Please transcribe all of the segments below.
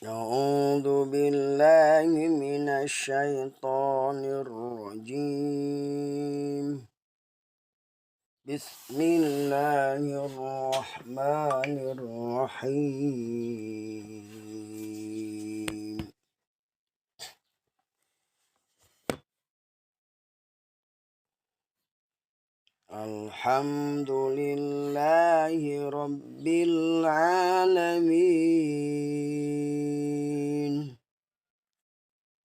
أعوذ بالله من الشيطان الرجيم. بسم الله الرحمن الرحيم. الحمد لله رب العالمين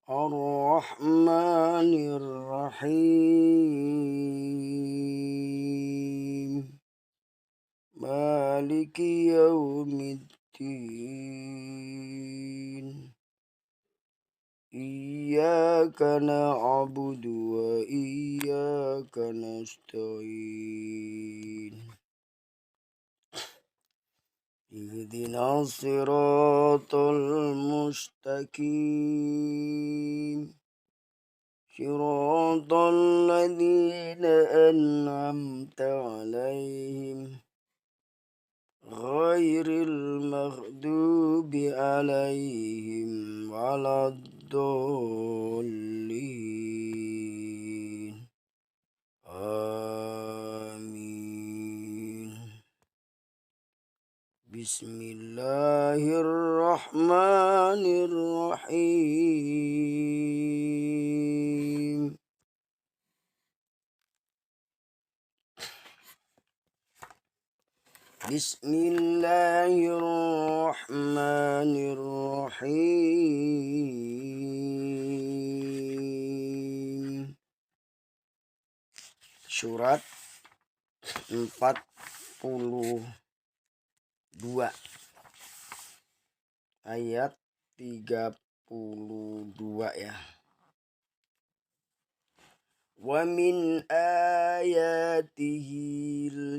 الرحمن الرحيم مالك يوم الدين إياك نعبد وإياك نستعين اهدنا الصراط المستقيم صراط الذين أنعمت عليهم غير المغضوب عليهم ولا الضالين آمين. بسم الله الرحمن الرحيم. بسم الله الرحمن الرحيم. Surat 42 ayat 32 ya. Wa min ayatihil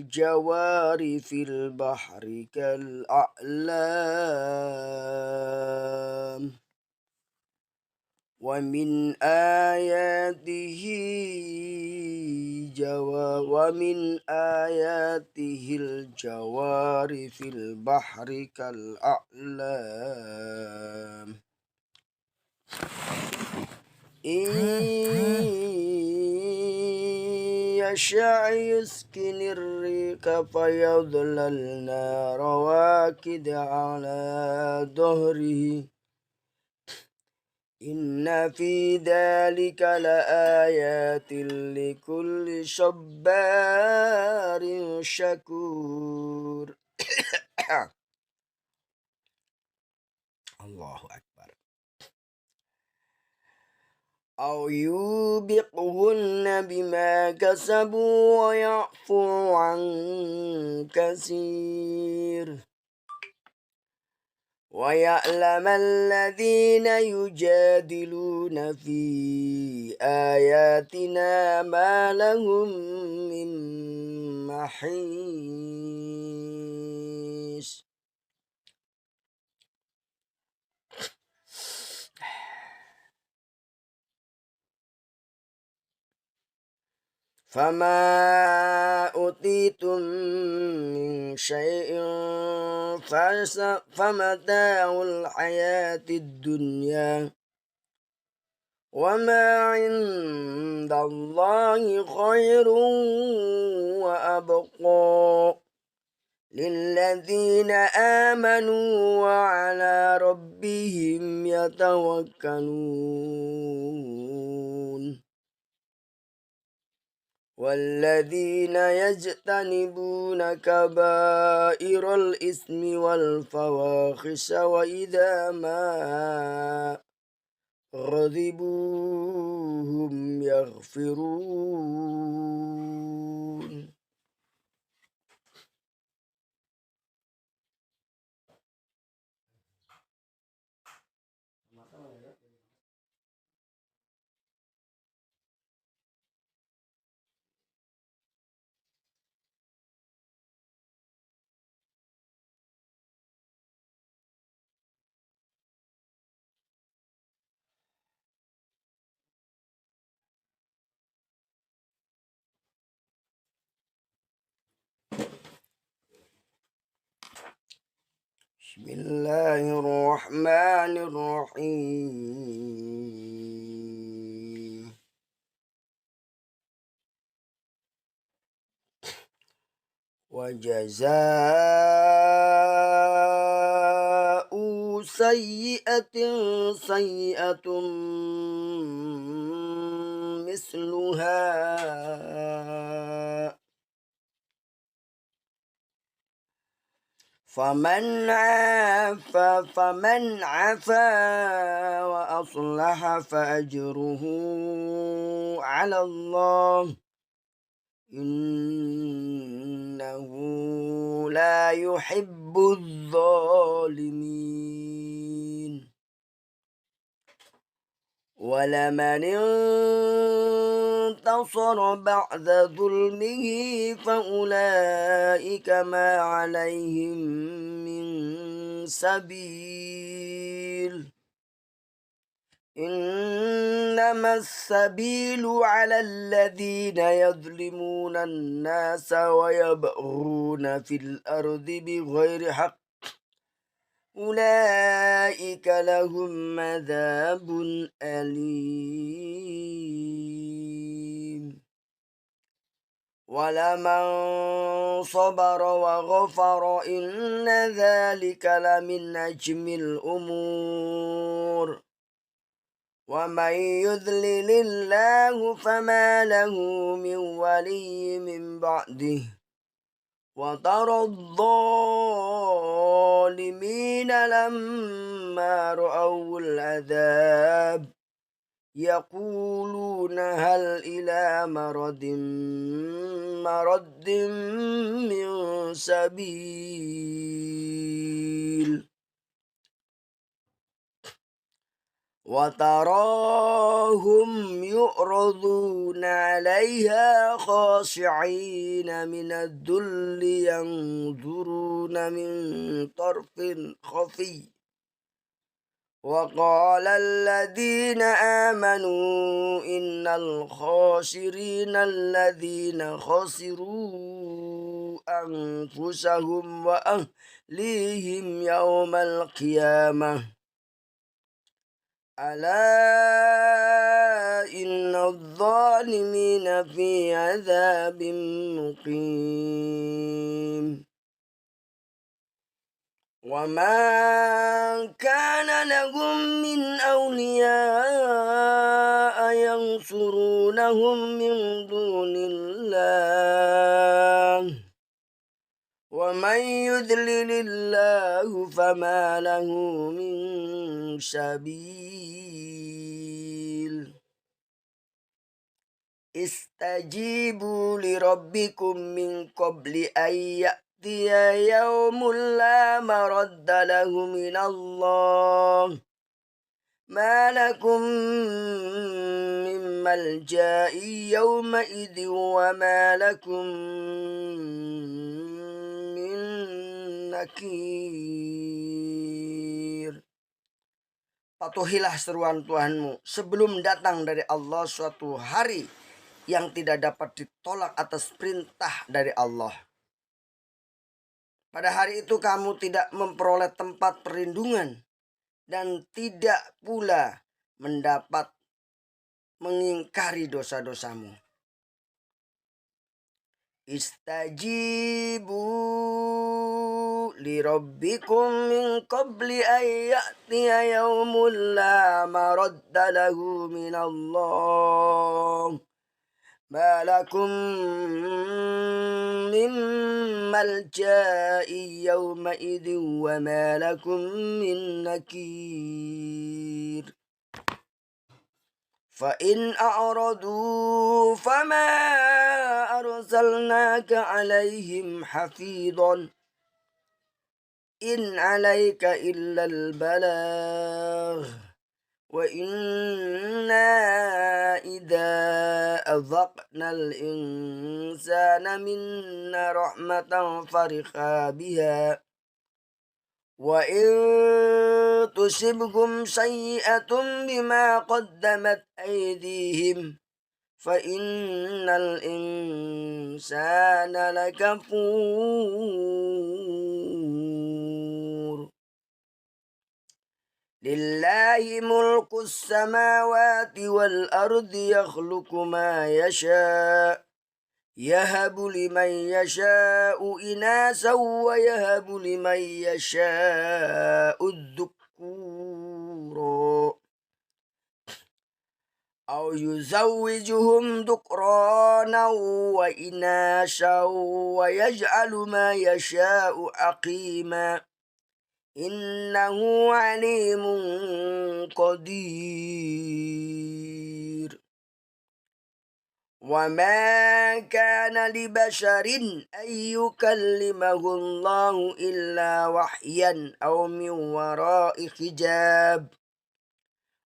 jawari fil bahri kal a'lam. Wa min ayatihil jawari fil bahri kal a'lam. يشاء يسكن الريح فيظللن رواكد على ظهره إن في ذلك لآيات لكل صبار شكور. الله أكبر. أو يوبقهن بما كسبوا ويعفو عن كثير ويعلم الذين يجادلون في آياتنا ما لهم من محيص. فما أوتيتم من شيء فمتاع الحياة الدنيا وما عند الله خير وأبقى للذين آمنوا وعلى ربهم يتوكلون. والذين يجتنبون كبائر الإثم والفواحش وإذا ما غضبوا هم يغفرون. بسم الله الرحمن الرحمن الرحيم وجزاء سيئة سيئة مثلها فمن عفا وأصلح فأجره على الله إنه لا يحب الظالمين ولمن انتصر بعد ظلمه فأولئك ما عليهم من سبيل إنما السبيل على الذين يظلمون الناس ويبغون في الأرض بغير حق أولئك لهم عذاب أليم ولمن صبر وغفر إن ذلك لمن عزم الأمور ومن يذلل الله فما له من ولي من بعده وترى الظالمين لما رأوا العذاب يقولون هل إلى مرد من سبيل وتراهم يعرضون عليها خاشعين من الذل ينظرون من طرف خفي وقال الذين آمنوا إن الخاسرين الذين خسروا أنفسهم وأهليهم يوم القيامة ألا إن الظالمين في عذاب مقيم وما كان لهم من أولياء ينصرونهم من دون الله ومن يذلل الله فما له من سبيل استجيبوا لربكم من قبل أن يأتي يوم لا مرد له من الله ما لكم من ملجأ يومئذ وما لكم من nakir. Patuhilah seruan Tuhanmu sebelum datang dari Allah suatu hari yang tidak dapat ditolak atas perintah dari Allah. Pada hari itu kamu tidak memperoleh tempat perlindungan dan tidak pula mendapat mengingkari dosa-dosamu. Istajibu li rabbikum min qabli an ya'tiya yawmun la maradda lahu min Allah ma lakum min malja'i yawma idhin wa ma lakum min nakir. فإن أعرضوا فما أرسلناك عليهم حفيظا إن عليك إلا البلاغ وإنا إذا أذقنا الإنسان منا رحمة فرح بها وإن تصبهم سيئة بما قدمت أيديهم فإن الإنسان لكفور. Lillahi mulkus samawati wal ardi yakhluqu ma yasha' yahabu liman yasha'u inasa wa yahabu liman yasha'u dzukura aw yuzawwijuhum dukrana wa inasa wa yaj'alu ma yasha'u aqima innahu alimun qadir. Wa ma kana li basharin ay yukallimahu Allahu illa wahyan aw min wara'i hijab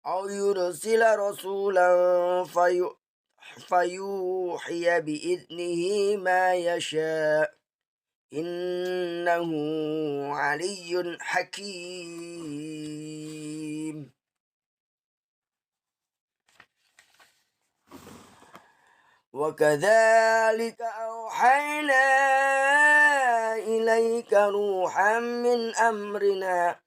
aw yursila rasulan fayuhiya bi'idnihi ma yasha' innahu aliyyun hakim. Wa kadzalika auhayna ilaika ruhan min amrina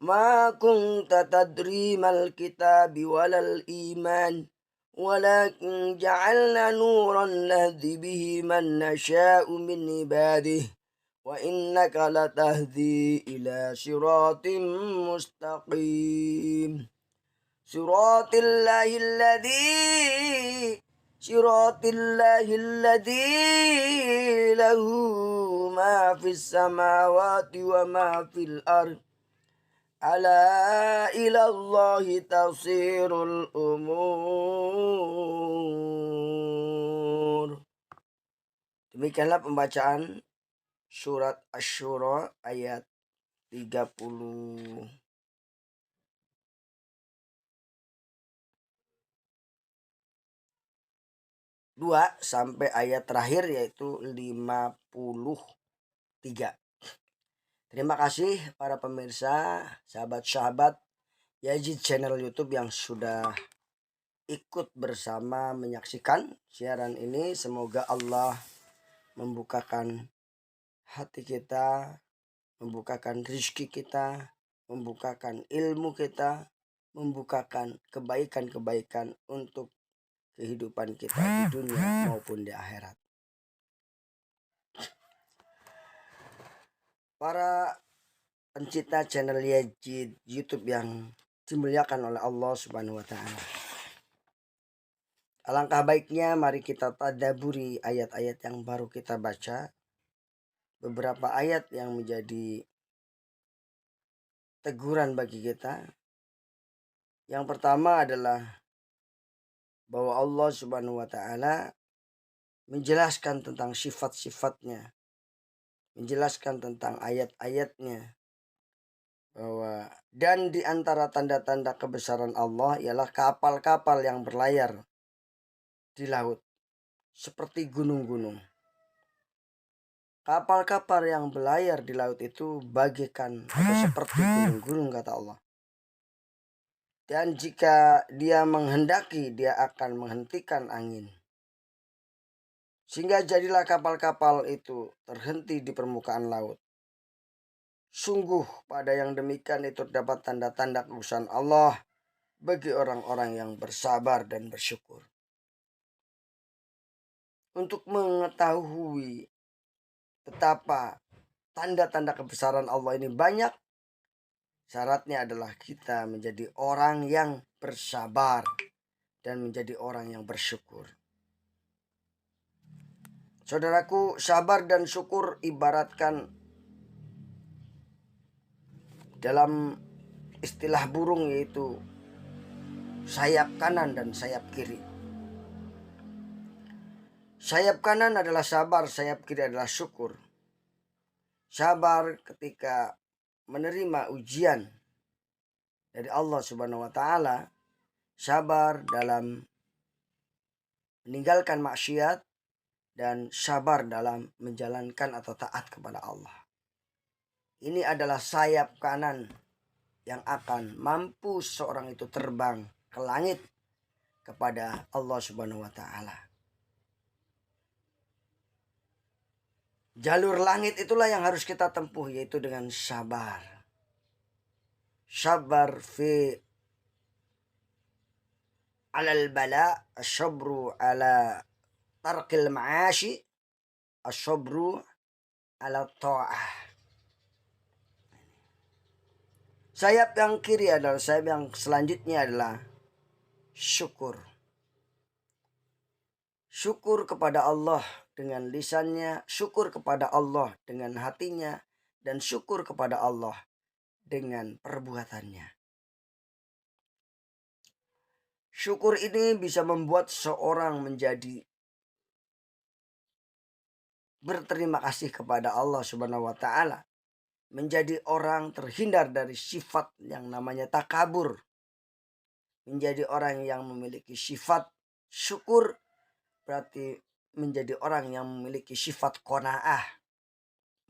ma kunta tadri mal kitabi walal iman walakin ja'alna nuran nahdi bihi man nasha'u min ibadihi wa innaka latahdi ila siratim mustaqim. Siratillahi alladhi lahu ma fis samawati wa ma fil ard ala ilallahi tafsirul umur. Demikianlah pembacaan surat Asy-Syura ayat 32 sampai ayat terakhir yaitu 53. Terima kasih para pemirsa, sahabat-sahabat Yazid channel YouTube yang sudah ikut bersama menyaksikan siaran ini. Semoga Allah membukakan hati kita, membukakan rezeki kita, membukakan ilmu kita, membukakan kebaikan-kebaikan untuk kehidupan kita di dunia maupun di akhirat. Para pencipta channel Yazid YouTube yang dimuliakan oleh Allah Subhanahu wa taala. Alangkah baiknya mari kita tadabburi ayat-ayat yang baru kita baca. Beberapa ayat yang menjadi teguran bagi kita. Yang pertama adalah bahwa Allah Subhanahu wa taala menjelaskan tentang sifat-sifatnya, menjelaskan tentang ayat-ayatnya, bahwa dan di antara tanda-tanda kebesaran Allah ialah kapal-kapal yang berlayar di laut seperti gunung-gunung. Kapal-kapal yang berlayar di laut itu bagaikan atau seperti gunung-gunung kata Allah. Dan jika dia menghendaki, dia akan menghentikan angin. Sehingga jadilah kapal-kapal itu terhenti di permukaan laut. Sungguh pada yang demikian itu terdapat tanda-tanda kekuasaan Allah bagi orang-orang yang bersabar dan bersyukur. Untuk mengetahui betapa tanda-tanda kebesaran Allah ini banyak, syaratnya adalah kita menjadi orang yang bersabar dan menjadi orang yang bersyukur. Saudaraku, sabar dan syukur ibaratkan dalam istilah burung yaitu sayap kanan dan sayap kiri. Sayap kanan adalah sabar, sayap kiri adalah syukur. Sabar ketika menerima ujian dari Allah Subhanahu wa taala, sabar dalam meninggalkan maksiat, dan sabar dalam menjalankan atau taat kepada Allah. Ini adalah sayap kanan yang akan mampu seorang itu terbang ke langit kepada Allah Subhanahu wa taala. Jalur langit itulah yang harus kita tempuh, yaitu dengan sabar. sabar fi alal bala, asyabru ala tarkil ma'ashi, asyabru ala ta'ah. Sayap yang kiri adalah sayap yang selanjutnya adalah syukur. Syukur kepada Allah dengan lisannya, syukur kepada Allah dengan hatinya, dan syukur kepada Allah dengan perbuatannya. Syukur ini bisa membuat seorang menjadi berterima kasih kepada Allah Subhanahu wa taala, menjadi orang terhindar dari sifat yang namanya takabur, menjadi orang yang memiliki sifat syukur, berarti menjadi orang yang memiliki sifat qanaah,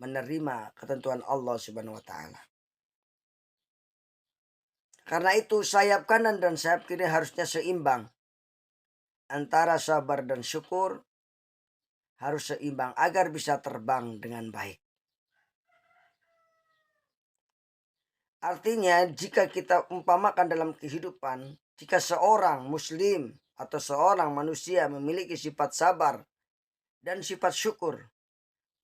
menerima ketentuan Allah Subhanahu wa taala. Karena itu sayap kanan dan sayap kiri harusnya seimbang. Antara sabar dan syukur harus seimbang agar bisa terbang dengan baik. Artinya jika kita umpamakan dalam kehidupan, jika seorang muslim atau seorang manusia memiliki sifat sabar dan sifat syukur,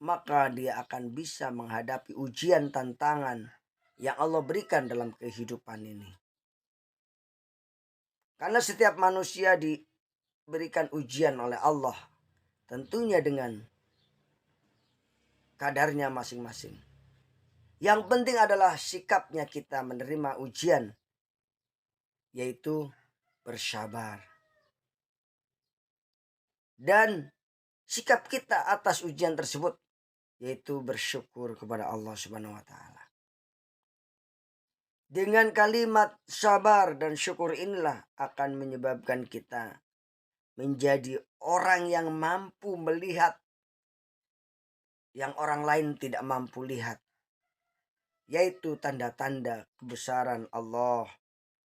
maka dia akan bisa menghadapi ujian tantangan yang Allah berikan dalam kehidupan ini. Karena setiap manusia diberikan ujian oleh Allah, tentunya dengan kadarnya masing-masing. Yang penting adalah sikapnya kita menerima ujian, yaitu bersabar. Dan sikap kita atas ujian tersebut, yaitu bersyukur kepada Allah Subhanahu wa taala. Dengan kalimat sabar dan syukur inilah akan menyebabkan kita menjadi orang yang mampu melihat yang orang lain tidak mampu lihat, yaitu tanda-tanda kebesaran Allah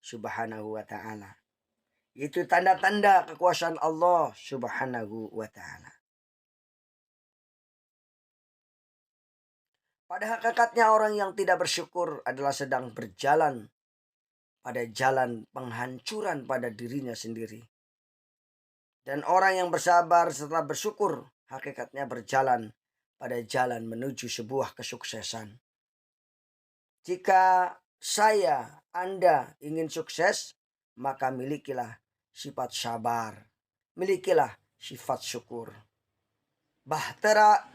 Subhanahu wa taala. Itu tanda-tanda kekuasaan Allah Subhanahu wa taala. Pada hakikatnya orang yang tidak bersyukur adalah sedang berjalan pada jalan penghancuran pada dirinya sendiri. Dan orang yang bersabar setelah bersyukur hakikatnya berjalan pada jalan menuju sebuah kesuksesan. Jika saya, Anda ingin sukses, maka milikilah sifat sabar, milikilah sifat syukur. Bahtera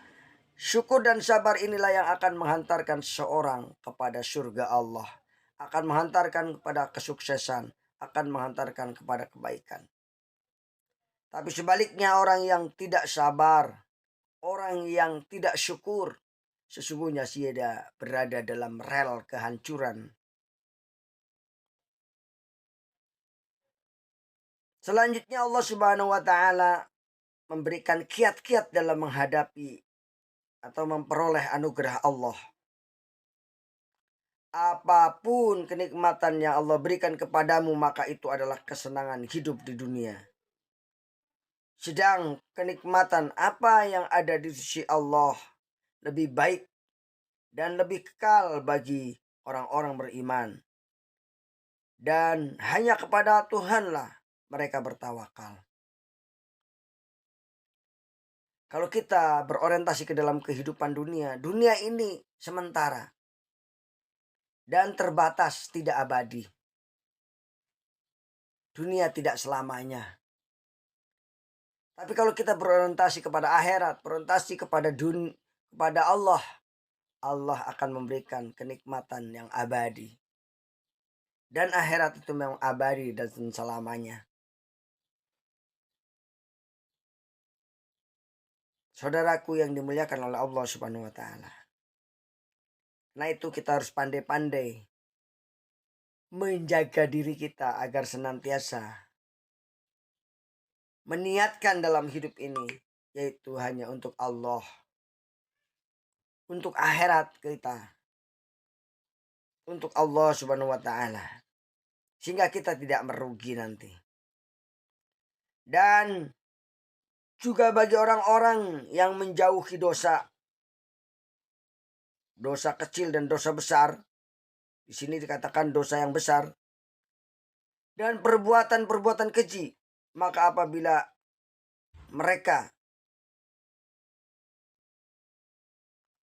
syukur dan sabar inilah yang akan menghantarkan seorang kepada surga Allah, akan menghantarkan kepada kesuksesan, akan menghantarkan kepada kebaikan. Tapi sebaliknya orang yang tidak sabar, orang yang tidak syukur, sesungguhnya dia berada dalam rel kehancuran. Selanjutnya Allah Subhanahu wa taala memberikan kiat-kiat dalam menghadapi atau memperoleh anugerah Allah. Apapun kenikmatan yang Allah berikan kepadamu, maka itu adalah kesenangan hidup di dunia. Sedang kenikmatan apa yang ada di sisi Allah lebih baik dan lebih kekal bagi orang-orang beriman. Dan hanya kepada Tuhanlah mereka bertawakal. Kalau kita berorientasi ke dalam kehidupan dunia, dunia ini sementara dan terbatas, tidak abadi. Dunia tidak selamanya. Tapi kalau kita berorientasi kepada akhirat, berorientasi kepada Allah, Allah akan memberikan kenikmatan yang abadi. Dan akhirat itu memang abadi dan selamanya. Saudaraku yang dimuliakan oleh Allah Subhanahu wa taala. Nah itu kita harus pandai-pandai menjaga diri kita agar senantiasa meniatkan dalam hidup ini, yaitu hanya untuk Allah, untuk akhirat kita, untuk Allah Subhanahu wa taala, sehingga kita tidak merugi nanti. Dan juga bagi orang-orang yang menjauhi dosa kecil dan dosa besar, Di sini dikatakan dosa yang besar dan perbuatan-perbuatan keji. Maka apabila mereka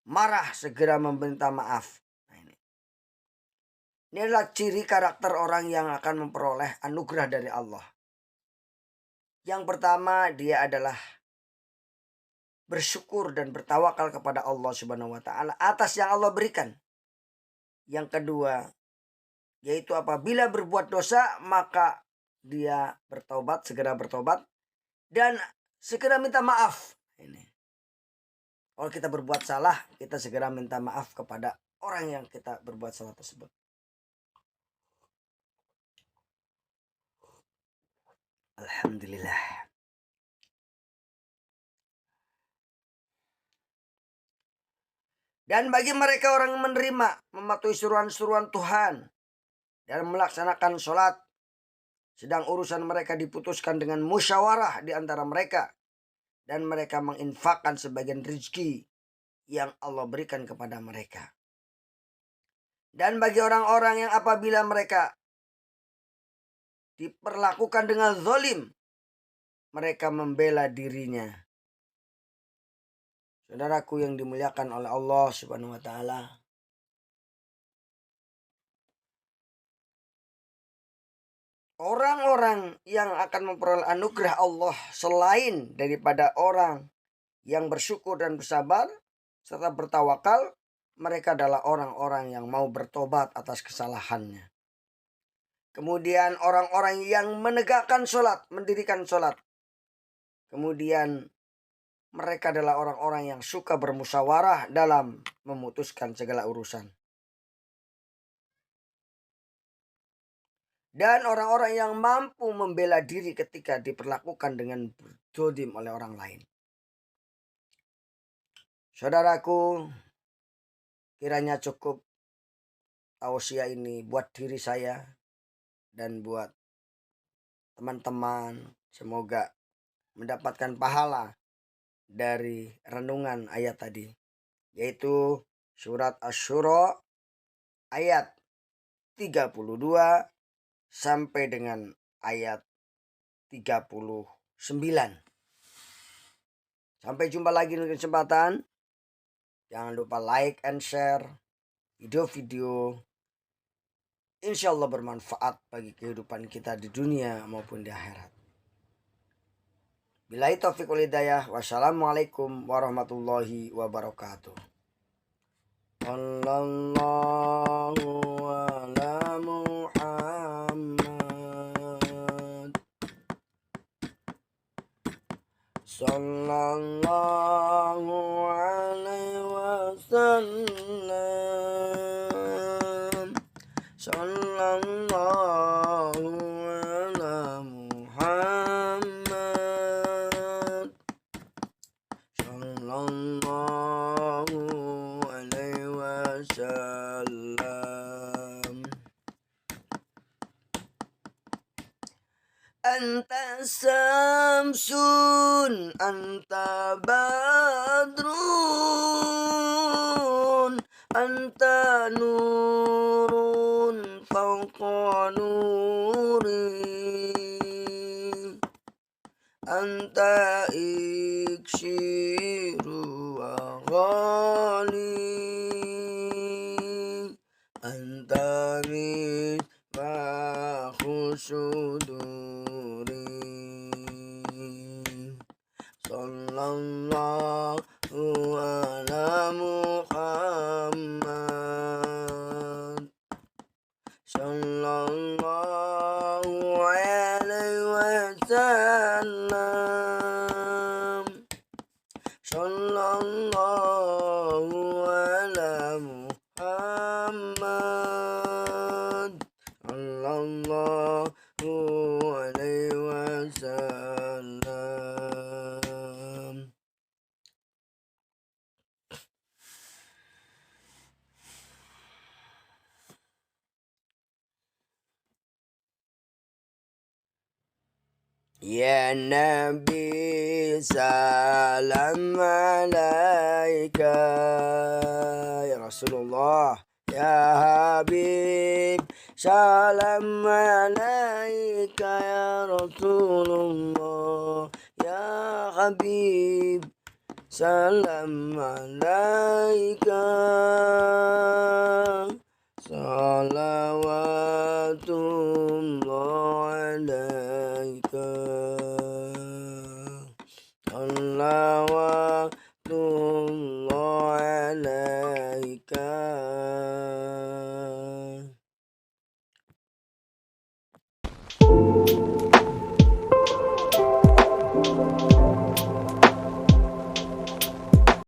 marah, segera meminta maaf. Nah, ini adalah ciri karakter orang yang akan memperoleh anugerah dari Allah. Yang pertama, dia adalah bersyukur dan bertawakal kepada Allah Subhanahu wa taala atas yang Allah berikan. Yang kedua, yaitu apabila berbuat dosa maka dia bertobat, segera bertobat dan segera minta maaf. Ini. Kalau kita berbuat salah, kita segera minta maaf kepada orang yang kita berbuat salah tersebut. Alhamdulillah. Dan bagi mereka orang yang menerima, mematuhi seruan-seruan Tuhan dan melaksanakan sholat, sedang urusan mereka diputuskan dengan musyawarah di antara mereka, dan mereka menginfakkan sebagian rezeki yang Allah berikan kepada mereka. Dan bagi orang-orang yang apabila mereka diperlakukan dengan zalim, mereka membela dirinya. Saudaraku yang dimuliakan oleh Allah Subhanahu wa taala, orang-orang yang akan memperoleh anugerah Allah selain daripada orang yang bersyukur dan bersabar serta bertawakal, mereka adalah orang-orang yang mau bertobat atas kesalahannya. Kemudian orang-orang yang menegakkan sholat, mendirikan sholat. Kemudian mereka adalah orang-orang yang suka bermusyawarah dalam memutuskan segala urusan. Dan orang-orang yang mampu membela diri ketika diperlakukan dengan berdolim oleh orang lain. Saudaraku, kiranya cukup tausiah ini buat diri saya dan buat teman-teman. Semoga mendapatkan pahala dari renungan ayat tadi, yaitu surat Asy-Syura ayat 32 sampai dengan ayat 39. Sampai jumpa lagi di kesempatan. Jangan lupa like and share video-video. Insya Allah bermanfaat bagi kehidupan kita di dunia maupun di akhirat. Billahi taufiq wal hidayah. Wassalamualaikum warahmatullahi wabarakatuh. Sallallahu ala Muhammad. Sallallahu alaihi wasallam. Sallallahu ala Muhammad. Sallallahu alaihi wasallam. Anta samsun, anta badrun, anta nurun fawqa nuri, anta iksiru wa ghali, anta misbahu suduri. Sallallahu ala Muhammad. Sallallahu alaihi wasallam. Sallallahu ala Muhammad. Sallallahu alaihi wasallam. Ya Nabi salam alaika, ya Rasulullah, ya Habib. Salam alaika ya Rasulullah ya Habib. Salam alaika salawatullah alaika.